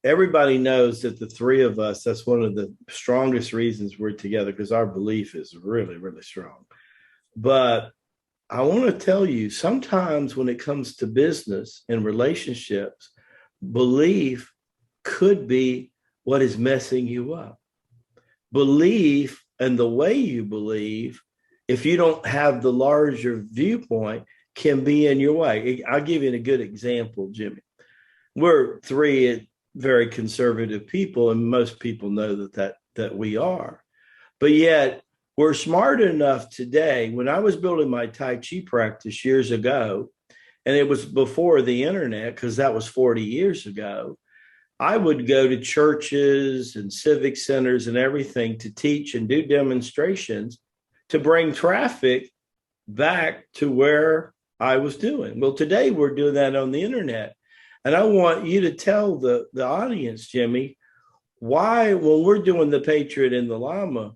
everybody knows that the three of us, that's one of the strongest reasons we're together because our belief is really, really strong. But I want to tell you, sometimes when it comes to business and relationships, belief could be what is messing you up. Belief and the way you believe, if you don't have the larger viewpoint, can be in your way. I'll give you a good example, Jimmy. We're three very conservative people, and most people know that we are. But yet, we're smart enough today. When I was building my Tai Chi practice years ago, and it was before the internet, because that was 40 years ago, I would go to churches and civic centers and everything to teach and do demonstrations to bring traffic back to where I was doing. Well, today we're doing that on the internet. And I want you to tell the audience, Jimmy, why, when we're doing the Patriot and the Llama,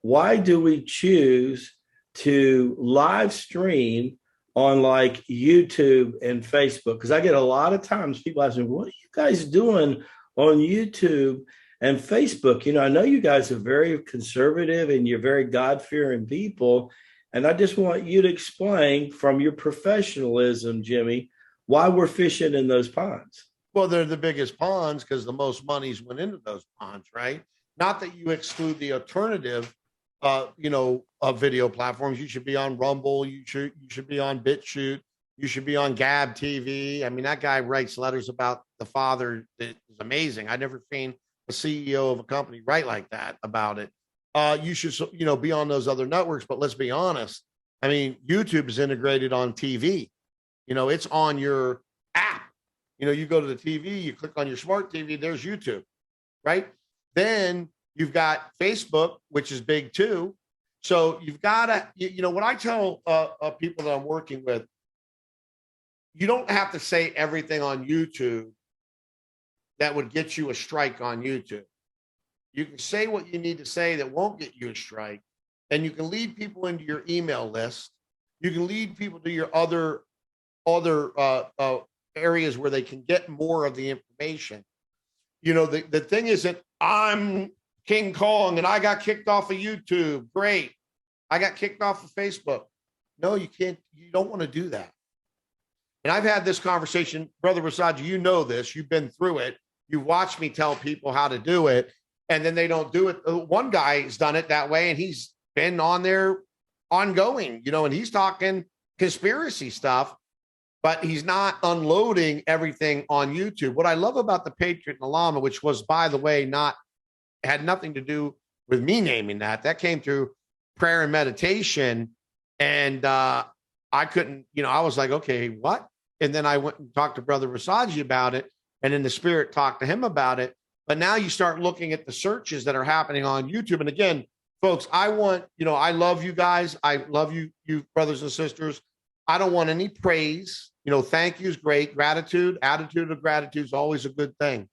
why do we choose to live stream on like YouTube and Facebook? Because I get a lot of times people ask me, what are you guys doing on YouTube and Facebook? I know you guys are very conservative and you're very God-fearing people. And I just want you to explain from your professionalism, Jimmy, why we're fishing in those ponds. Well, they're the biggest ponds because the most money's went into those ponds, right? Not that you exclude the alternative, video platforms. You should be on Rumble. You should be on BitChute. You should be on Gab TV. I mean, that guy writes letters about the father. That is amazing. I've never seen a CEO of a company write like that about it. You should, be on those other networks. But let's be honest. I mean, YouTube is integrated on TV. It's on your app. You go to the TV, you click on your smart TV, there's YouTube, right? Then you've got Facebook, which is big too. So you've got to, what I tell people that I'm working with, you don't have to say everything on YouTube that would get you a strike on YouTube. You can say what you need to say that won't get you a strike, and you can lead people into your email list. You can lead people to your other areas where they can get more of the information. The thing isn't, I'm King Kong and I got kicked off of YouTube. Great. I got kicked off of Facebook. No, you can't. You don't want to do that. And I've had this conversation, Brother Rasaji, you know this. You've been through it. You've watched me tell people how to do it, and then they don't do it. One guy's done it that way, and he's been on there ongoing, and he's talking conspiracy stuff, but he's not unloading everything on YouTube. What I love about the Patriot and the Llama, which was, by the way, had nothing to do with me naming that came through prayer and meditation. And I couldn't, I was like, okay, what? And then I went and talked to Brother Rasaji about it, and in the spirit talked to him about it. But now you start looking at the searches that are happening on YouTube. And again, folks, I love you guys. I love you brothers and sisters. I don't want any praise. Thank you is great. Gratitude, attitude of gratitude is always a good thing.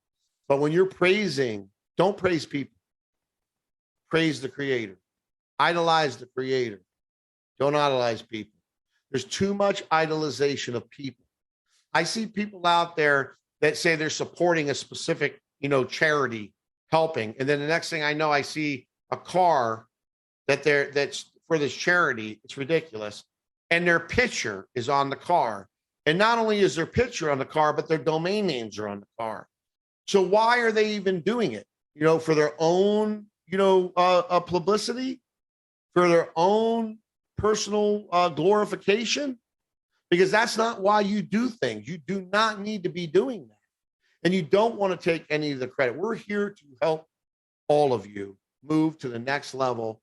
But when you're praising, don't praise people. Praise the Creator. Idolize the Creator. Don't idolize people. There's too much idolization of people. I see people out there that say they're supporting a specific, charity, helping. And then the next thing I know, I see a car that's for this charity. It's ridiculous. And their picture is on the car. And not only is their picture on the car, but their domain names are on the car. So why are they even doing it? For their own, publicity, for their own personal glorification? Because that's not why you do things. You do not need to be doing that. And you don't want to take any of the credit. We're here to help all of you move to the next level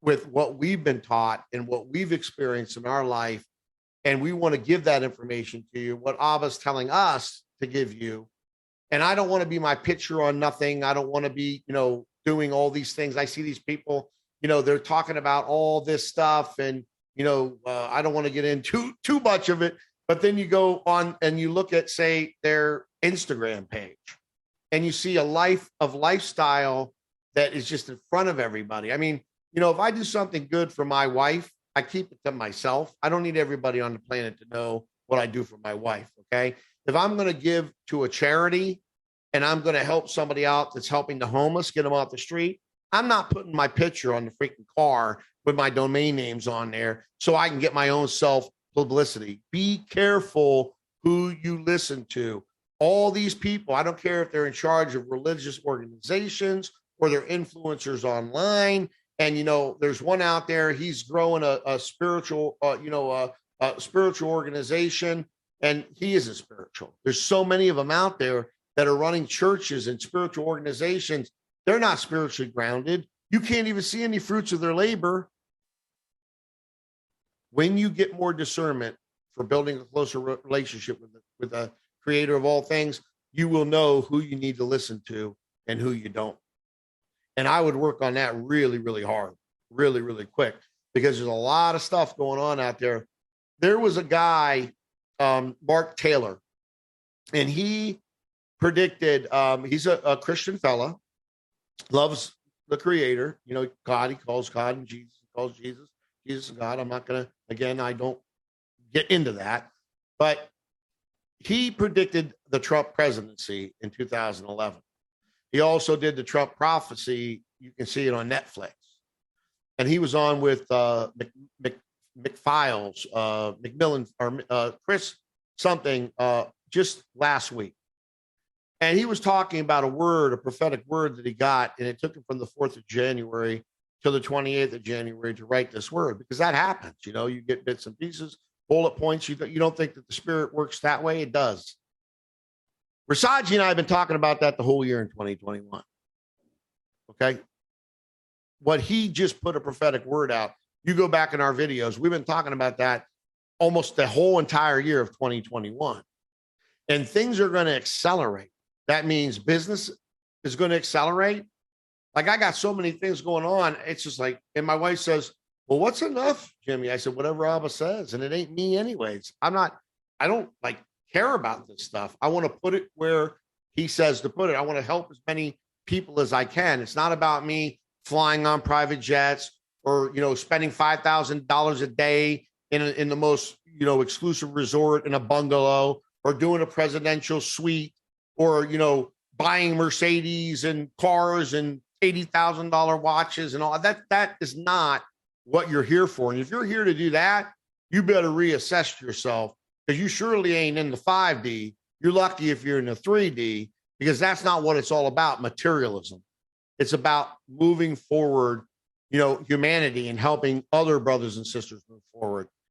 with what we've been taught and what we've experienced in our life. And we want to give that information to you, what Abba's telling us to give you. And I don't want to be my picture on nothing. I don't want to be, doing all these things. I see these people, they're talking about all this stuff, and, I don't want to get into too much of it. But then you go on and you look at, say, their Instagram page, and you see a lifestyle that is just in front of everybody. I mean, if I do something good for my wife, I keep it to myself. I don't need everybody on the planet to know what I do for my wife. Okay. If I'm going to give to a charity, and I'm going to help somebody out that's helping the homeless, get them off the street, I'm not putting my picture on the freaking car with my domain names on there so I can get my own self publicity. Be careful who you listen to. All these people, I don't care if they're in charge of religious organizations or they're influencers online. And, you know, there's one out there, he's growing a spiritual, a spiritual organization, and he isn't spiritual. There's so many of them out there that are running churches and spiritual organizations. They're not spiritually grounded. You can't even see any fruits of their labor. When you get more discernment for building a closer relationship with the creator of all things, you will know who you need to listen to and who you don't. And I would work on that really, really hard, really, really quick, because there's a lot of stuff going on out there. There was a guy, Mark Taylor, and he predicted, he's a Christian fella, loves the creator, you know, God, he calls God, and Jesus, he calls Jesus is God. I'm not going to, again, I don't get into that, but he predicted the Trump presidency in 2011. He also did the Trump prophecy. You can see it on Netflix. And he was on with McFiles, McMillan, or Chris something just last week. And he was talking about a word, a prophetic word that he got, and it took him from the 4th of January to the 28th of January to write this word, because that happens. You know, you get bits and pieces, bullet points. You don't think that the spirit works that way? It does. Rasaji and I have been talking about that the whole year in 2021. Okay. What he just put a prophetic word out. You go back in our videos, we've been talking about that almost the whole entire year of 2021. And things are going to accelerate. That means business is going to accelerate. Like, I got so many things going on. It's just like, and my wife says, well, what's enough, Jimmy? I said, whatever Abba says. And it ain't me anyways. I don't like care about this stuff. I want to put it where he says to put it. I want to help as many people as I can. It's not about me flying on private jets or, you know, spending $5,000 a day in the most, you know, exclusive resort in a bungalow, or doing a presidential suite, or, you know, buying Mercedes and cars and $80,000 watches and all that. That is not what you're here for. And if you're here to do that, you better reassess yourself, because you surely ain't in the 5D. You're lucky if you're in the 3D, because that's not what it's all about, materialism. It's about moving forward, you know, humanity, and helping other brothers and sisters move forward.